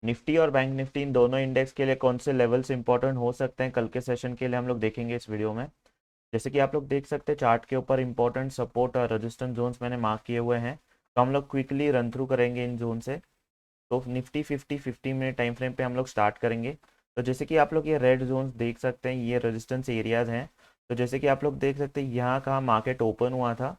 Nifty और bank Nifty इन दोनों index के लिए कौन से लेवल्स इंपॉर्टेंट हो सकते हैं कल के सेशन के लिए हम लोग देखेंगे इस वीडियो में। जैसे कि आप लोग देख सकते हैं चार्ट के ऊपर इंपॉर्टेंट सपोर्ट और रेजिस्टेंस जोन्स मैंने मार्क किए हुए हैं, तो हम लोग क्विकली रन थ्रू करेंगे इन जोन से। तो निफ्टी 50 मिनट टाइम फ्रेम पे हम लोग स्टार्ट करेंगे। तो जैसे कि आप लोग ये रेड जोन्स देख सकते हैं, ये रेजिस्टेंस एरियाज हैं। तो जैसे कि आप लोग देख सकते हैं यहाँ का मार्केट ओपन हुआ था,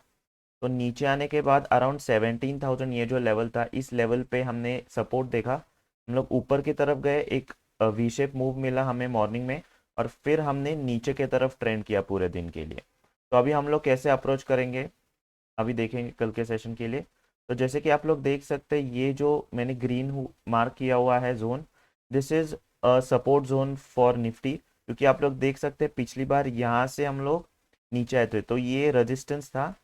तो नीचे आने के बाद अराउंड 17,000 ये जो लेवल था, इस लेवल पे हमने सपोर्ट देखा। हम लोग ऊपर की तरफ गए, एक वी शेप मूव मिला हमें मॉर्निंग में, और फिर हमने नीचे की तरफ ट्रेंड किया पूरे दिन के लिए। तो अभी हम लोग कैसे अप्रोच करेंगे अभी देखेंगे कल के सेशन के लिए। तो जैसे कि आप लोग देख सकते हैं, ये जो मैंने ग्रीन मार्क किया हुआ है zone, this is support zone for Nifty, क्योंकि आप लोग देख सकते हैं पिछली बार यहाँ से हम लोग नीचे आए थे, तो ये रेजिस्टेंस था,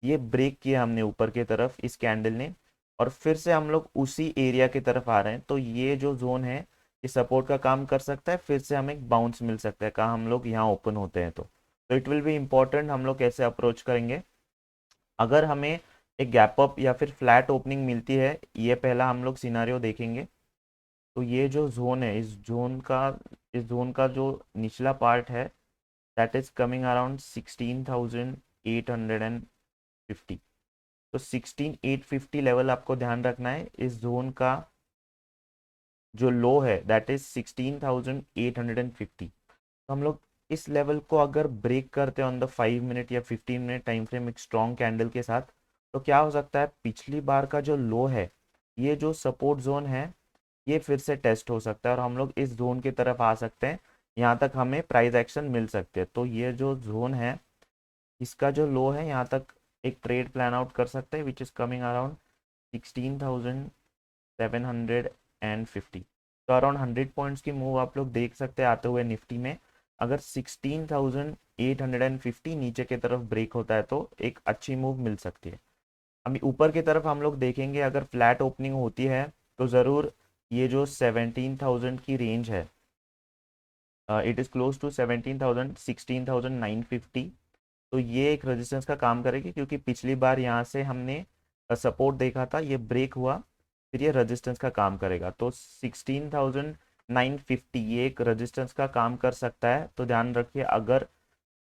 ये ब्रेक किया हमने ऊपर की तरफ इस कैंडल ने, और फिर से हम लोग उसी एरिया की तरफ आ रहे हैं। तो ये जो जोन है ये सपोर्ट का काम कर सकता है, फिर से हमें एक बाउंस मिल सकता है कहाँ हम लोग यहाँ ओपन होते हैं। तो इट विल बी इम्पोर्टेंट हम लोग कैसे अप्रोच करेंगे। अगर हमें एक गैप अप या फिर फ्लैट ओपनिंग मिलती है, ये पहला हम लोग सिनारियो देखेंगे। तो ये जो जोन है, इस जोन का जो निचला पार्ट है, दैट इज कमिंग अराउंड 16,850। तो 16,850 लेवल आपको ध्यान रखना है। इस जोन का जो लो है दैट इज 16,850। तो हम लोग इस लेवल को अगर ब्रेक करते हैं ऑन द 5 मिनट या 15 मिनट टाइम फ्रेम एक स्ट्रॉन्ग कैंडल के साथ, तो क्या हो सकता है, पिछली बार का जो लो है, ये जो सपोर्ट जोन है, ये फिर से टेस्ट हो सकता है और हम लोग इस जोन की तरफ आ सकते हैं। यहाँ तक हमें प्राइस एक्शन मिल सकते हैं। तो ये जो जोन है, इसका जो लो है, यहाँ तक एक ट्रेड प्लान आउट कर सकते हैं, विच इज़ कमिंग अराउंड 16,750। तो अराउंड 100 पॉइंट्स की मूव आप लोग देख सकते हैं आते हुए निफ्टी में। अगर 16,850 नीचे की तरफ ब्रेक होता है तो एक अच्छी मूव मिल सकती है। अभी ऊपर की तरफ हम लोग देखेंगे, अगर फ्लैट ओपनिंग होती है तो ज़रूर ये जो 17,000 की रेंज है, इट इज़ क्लोज टू 17,000, 16,950। तो ये एक रेजिस्टेंस का काम करेगी, क्योंकि पिछली बार यहाँ से हमने सपोर्ट देखा था, ये ब्रेक हुआ, फिर ये रेजिस्टेंस का काम करेगा। तो 16,950 ये एक रेजिस्टेंस का काम कर सकता है। तो ध्यान रखिए, अगर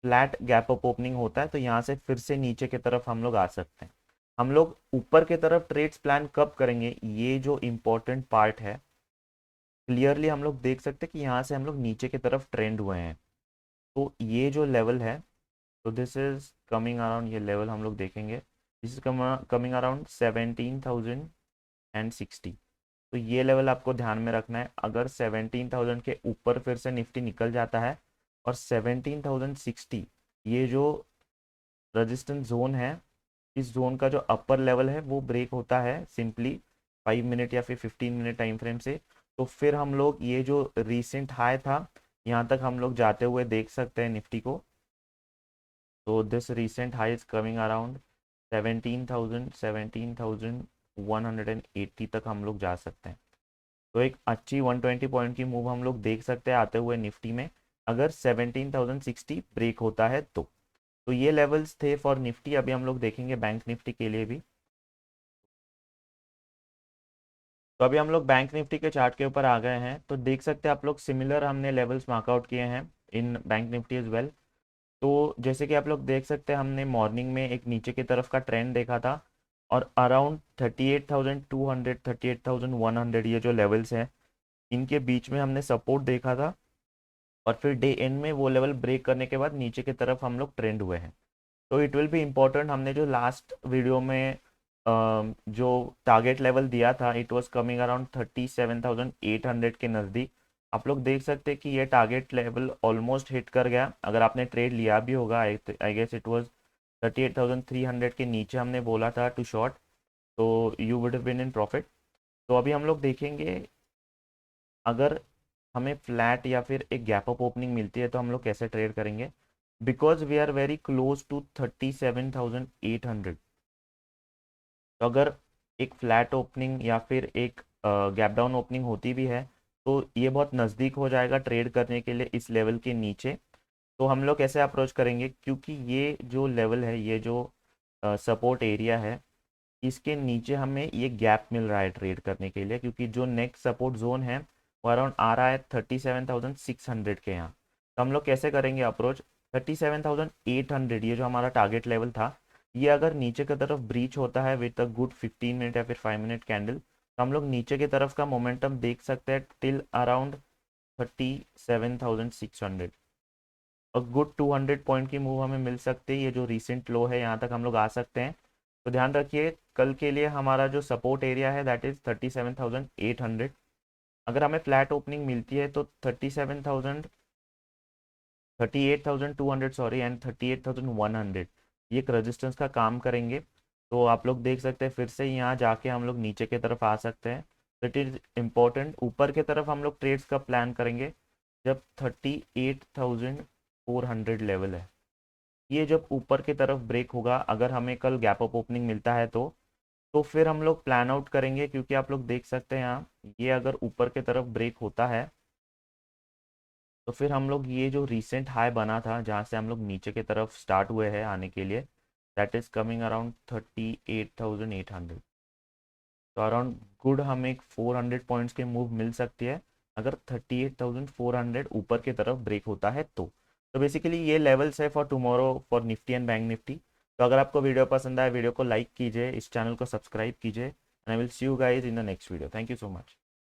फ्लैट गैप अप ओपनिंग होता है तो यहाँ से फिर से नीचे की तरफ हम लोग आ सकते हैं। हम लोग ऊपर की तरफ ट्रेड्स प्लान कब करेंगे, ये जो इम्पोर्टेंट पार्ट है, क्लियरली हम लोग देख सकते हैं कि यहाँ से हम लोग नीचे की तरफ ट्रेंड हुए हैं। तो ये जो लेवल है, तो दिस इज कमिंग अराउंड, ये लेवल हम लोग देखेंगे, दिस इज कमिंग अराउंड 17,060। तो ये लेवल आपको ध्यान में रखना है। अगर 17,000 के ऊपर फिर से निफ्टी निकल जाता है और 17,060 ये जो रेजिस्टेंस जोन है, इस जोन का जो अपर लेवल है वो ब्रेक होता है सिंपली 5 मिनट या फिर 15 मिनट टाइम फ्रेम से, तो फिर हम लोग ये जो रीसेंट हाई था, यहाँ तक हम लोग जाते हुए देख सकते हैं निफ्टी को। तो this recent high is coming around 17,180 तक हम लोग जा सकते हैं। तो एक अच्छी 120 पॉइंट की मूव हम लोग देख सकते हैं आते हुए निफ्टी में, अगर 17,060 ब्रेक होता है तो ये लेवल्स थे फॉर निफ्टी। अभी हम लोग देखेंगे बैंक निफ्टी के लिए भी। तो अभी हम लोग बैंक निफ्टी के चार्ट के ऊपर आ गए हैं, तो देख सकते हैं आप लोग सिमिलर हमने लेवल्स मार्कआउट किए हैं इन बैंक निफ्टी इज वेल। तो जैसे कि आप लोग देख सकते हैं, हमने मॉर्निंग में एक नीचे की तरफ का ट्रेंड देखा था, और अराउंड 38,200 38,100 ये जो लेवल्स हैं, इनके बीच में हमने सपोर्ट देखा था, और फिर डे एंड में वो लेवल ब्रेक करने के बाद नीचे की तरफ हम लोग ट्रेंड हुए हैं। तो इट विल बी इम्पोर्टेंट, हमने जो लास्ट वीडियो में जो टारगेट लेवल दिया था, इट वाज कमिंग अराउंड 37,800 के नज़दीक। आप लोग देख सकते हैं कि ये टारगेट लेवल ऑलमोस्ट हिट कर गया। अगर आपने ट्रेड लिया भी होगा, आई गेस इट वाज 38,300 के नीचे हमने बोला था टू शॉर्ट, तो you would have been in profit. तो अभी हम लोग देखेंगे, अगर हमें फ्लैट या फिर एक गैप अप ओपनिंग मिलती है तो हम लोग कैसे ट्रेड करेंगे, because we are very close to 37,800। तो अगर एक फ्लैट ओपनिंग या फिर एक गैप डाउन ओपनिंग होती भी है, तो ये बहुत नज़दीक हो जाएगा ट्रेड करने के लिए इस लेवल के नीचे। तो हम लोग कैसे अप्रोच करेंगे, क्योंकि ये जो लेवल है, ये जो सपोर्ट एरिया है, इसके नीचे हमें ये गैप मिल रहा है ट्रेड करने के लिए, क्योंकि जो नेक्स्ट सपोर्ट जोन है वो अराउंड आ रहा है 37,600 के यहाँ। तो हम लोग कैसे करेंगे अप्रोच, 37,800 ये जो हमारा टारगेट लेवल था, ये अगर नीचे की तरफ ब्रीच होता है विद अ गुड 15 मिनट या फिर 5 मिनट कैंडल, तो हम लोग नीचे की तरफ का मोमेंटम देख सकते हैं टिल अराउंड 37,600। और गुड 200 पॉइंट की मूव हमें मिल सकती है, ये जो रिसेंट लो है यहाँ तक हम लोग आ सकते हैं। तो ध्यान रखिए कल के लिए हमारा जो सपोर्ट एरिया है दैट इज 37,800। अगर हमें फ्लैट ओपनिंग मिलती है तो 38,200 सॉरी एंड 38,100 ये एक रेजिस्टेंस का काम करेंगे। तो आप लोग देख सकते हैं फिर से यहाँ जाके हम लोग नीचे की तरफ आ सकते हैं। तो इट इज़ इम्पोर्टेंट, ऊपर की तरफ हम लोग ट्रेड्स का प्लान करेंगे जब 38,400 लेवल है, ये जब ऊपर की तरफ ब्रेक होगा, अगर हमें कल गैप अप ओपनिंग मिलता है तो फिर हम लोग प्लान आउट करेंगे, क्योंकि आप लोग देख सकते हैं यहाँ ये अगर ऊपर की तरफ ब्रेक होता है तो फिर हम लोग ये जो रीसेंट हाई बना था जहाँ से हम लोग नीचे की तरफ स्टार्ट हुए हैं आने के लिए, दैट इज़ कमिंग अराउंड 38,800। तो अराउंड गुड हमें एक 400 पॉइंट्स की मूव मिल सकती है अगर 38,400 ऊपर की तरफ ब्रेक होता है तो बेसिकली ये लेवल्स है for tomorrow for Nifty and bank Nifty. तो अगर आपको वीडियो पसंद आए वीडियो को लाइक कीजिए, इस चैनल को सब्सक्राइब कीजिए, and I will see you guys in the next video. Thank you so much.